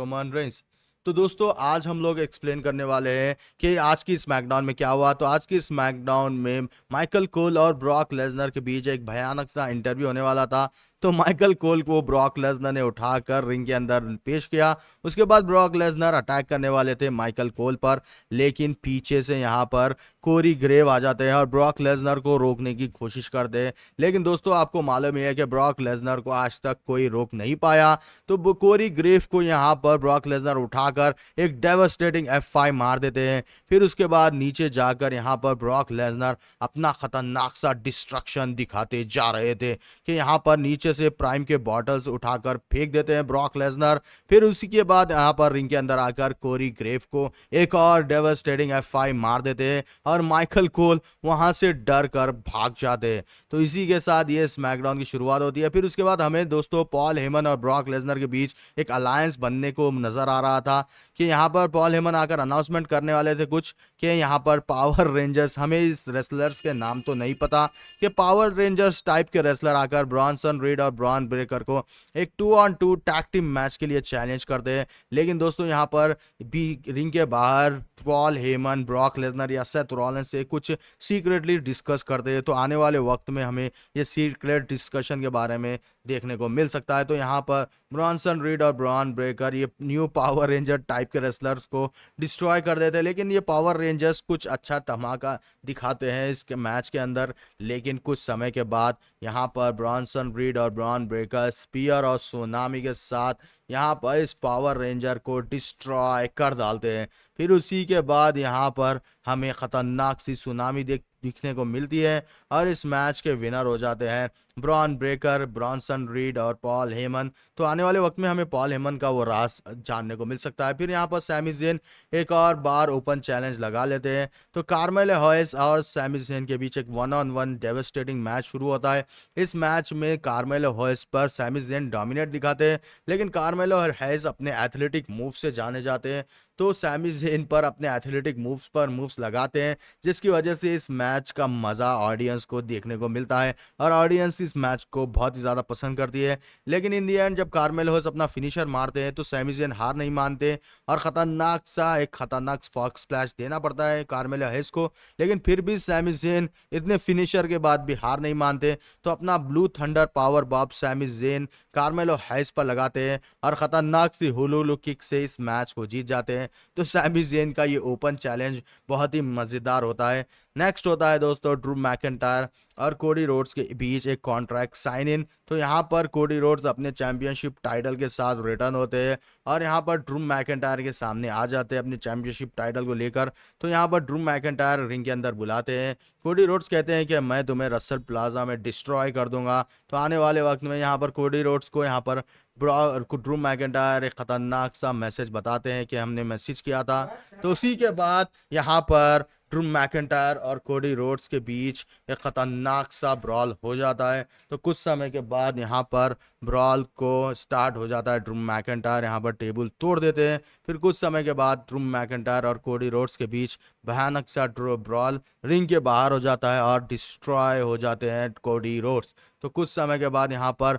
Roman Reigns. तो दोस्तों आज हम लोग एक्सप्लेन करने वाले हैं कि आज की स्मैकडाउन में क्या हुआ। तो आज की स्मैकडाउन में माइकल कोल और ब्रॉक लेसनर के बीच एक भयानक सा इंटरव्यू होने वाला था। तो माइकल कोल को ब्रॉक लेसनर ने उठाकर रिंग के अंदर पेश किया। उसके बाद ब्रॉक लेसनर अटैक करने वाले थे माइकल कोल पर, लेकिन पीछे से यहाँ पर कोरी ग्रेव आ जाते हैं और ब्रॉक लेसनर को रोकने की कोशिश करते हैं। लेकिन दोस्तों आपको मालूम ही है कि ब्रॉक लेसनर को आज तक कोई रोक नहीं पाया। तो कोरी ग्रेव को यहाँ पर ब्रॉक लेसनर उठाकर एक डेवास्टेटिंग F5 मार देते हैं। फिर उसके बाद नीचे जाकर यहाँ पर ब्रॉक लेसनर अपना खतरनाक सा डिस्ट्रक्शन दिखाते जा रहे थे कि यहाँ पर नीचे से प्राइम के बॉटल्स उठाकर फेंक देते हैं ब्रॉक लेसनर। फिर उसी के बाद यहाँ पर रिंग के अंदर आकर कोरी ग्रेव को एक और डेवास्टेटिंग F5 मार देते हैं और माइकल कोल वहां से डर कर भाग जाते हैं। तो इसी के साथ ये स्मैकडाउन की शुरुआत होती है। फिर उसके बाद हमें दोस्तों पॉल हेमन और ब्रॉक लेसनर के बीच एक अलायंस बनने को नजर आ रहा था कि यहाँ पर पॉल हेमन आकर अनाउंसमेंट करने वाले थे कुछ कि यहाँ पर पावर रेंजर्स, हमें इस रेसलर्स के नाम तो नहीं पता, कि पावर रेंजर्स टाइप के रेसलर आकर ब्रॉनसन रीड और ब्रॉन ब्रेकर को एक 2-on-2 टैग टीम मैच के लिए चैलेंज करते हैं। लेकिन दोस्तों यहाँ पर भी रिंग के बाहर पॉल हेमन ब्रॉक लेसनर या सेथ रॉलिंस से कुछ सीक्रेटली डिस्कस करते हैं। तो आने वाले वक्त में हमें ये सीक्रेट डिस्कशन के बारे में देखने को मिल सकता है। तो यहाँ पर ब्रॉनसन रीड और ब्रॉन ब्रेकर ये न्यू पावर रेंजर टाइप के रेसलर्स को डिस्ट्रॉय कर देते हैं, लेकिन ये पावर रेंजर्स कुछ अच्छा धमाका दिखाते हैं इसके मैच के अंदर। लेकिन कुछ समय के बाद यहाँ पर ब्रॉनसन रीड और ब्रॉन ब्रेकर स्पीयर और सुनामी के साथ यहाँ पर इस पावर रेंजर को डिस्ट्रॉय कर डालते हैं। फिर उसी के बाद यहाँ पर हमें खतरनाक सी सुनामी दिखने को मिलती है और इस मैच के विनर हो जाते हैं ब्रॉन ब्रेकर, ब्रॉनसन रीड और पॉल हेमन। तो आने वाले वक्त में हमें पॉल हेमन का वो राज जानने को मिल सकता है। फिर यहाँ पर सैमी ज़ेन एक और बार ओपन चैलेंज लगा लेते हैं। तो कार्मेलो हैयस और सैमी ज़ेन के बीच एक 1-on-1 डेवास्टेटिंग मैच शुरू होता है। इस मैच में कार्मेलो हैयस पर सैमी ज़ेन डोमिनेट दिखाते हैं, लेकिन कार्मेलो और हैयस अपने एथलेटिक मूव से जाने जाते हैं। तो सैमी ज़ेन पर अपने एथलेटिक मूव्स पर मूव्स लगाते हैं, जिसकी वजह से इस मैच का मज़ा ऑडियंस को देखने को मिलता है और ऑडियंस इस मैच को बहुत ही ज़्यादा पसंद करती है। लेकिन इन दी एंड जब कार्मेलो हैयस अपना फिनिशर मारते हैं तो सैमी ज़ेन हार नहीं मानते और एक खतरनाक फॉक्स स्प्लैश देना पड़ता है कार्मेलो हैयस को। लेकिन फिर भी सैमी ज़ेन इतने फिनिशर के बाद भी हार नहीं मानते, तो अपना blue thunder power bomb Sammy Zayn Carmelo Hayes पर लगाते हैं और खतरनाक सी हुलुलु किक से इस मैच को जीत जाते हैं। तो सैमी ज़ेन का ये ओपन चैलेंज बहुत ही मज़ेदार होता है। नेक्स्ट होता है दोस्तों ड्रू मैकिंटायर और कोडी रोड्स के बीच एक कॉन्ट्रैक्ट साइन इन। तो यहाँ पर कोडी रोड्स अपने चैंपियनशिप टाइटल के साथ रिटर्न होते हैं और यहाँ पर ड्रू मैकिंटायर के सामने आ जाते हैं अपने चैंपियनशिप टाइटल को लेकर। तो यहाँ पर ड्रू मैकिंटायर रिंग के अंदर बुलाते हैं। कोडी रोड्स कहते हैं कि मैं तुम्हें रसल प्लाजा में डिस्ट्रॉय कर दूंगा। तो आने वाले वक्त में यहाँ पर कोडी रोड्स को यहाँ पर ड्रू मैकिंटायर एक खतरनाक सा मैसेज बताते हैं कि हमने मैसेज किया था। तो उसी के बाद यहाँ पर ड्रू मैकिंटायर और कोडी रोड्स के बीच एक खतरनाक सा ब्रॉल हो जाता है। तो कुछ समय के बाद यहाँ पर ब्रॉल को स्टार्ट हो जाता है। ड्रू मैकिंटायर यहाँ पर टेबल तोड़ देते हैं। फिर कुछ समय के बाद ड्रू मैकिंटायर और कोडी रोड्स के बीच भयानक सा ब्रॉल रिंग के बाहर हो जाता है और डिस्ट्रॉय हो जाते हैं कोडी रोड्स। तो कुछ समय के बाद यहाँ पर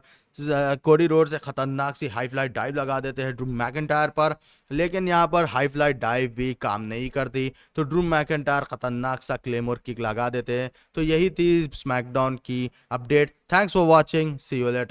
कोडी रोड्स एक खतरनाक सी हाई फ्लाई डाइव लगा देते हैं ड्रू मैकिंटायर पर, लेकिन यहाँ पर हाई फ्लाई डाइव भी काम नहीं करती। तो ड्रू मैकिंटायर खतरनाक सा क्लेमोर किक लगा देते हैं। तो यही थी स्मैकडाउन की update. Thanks for watching, see you letter.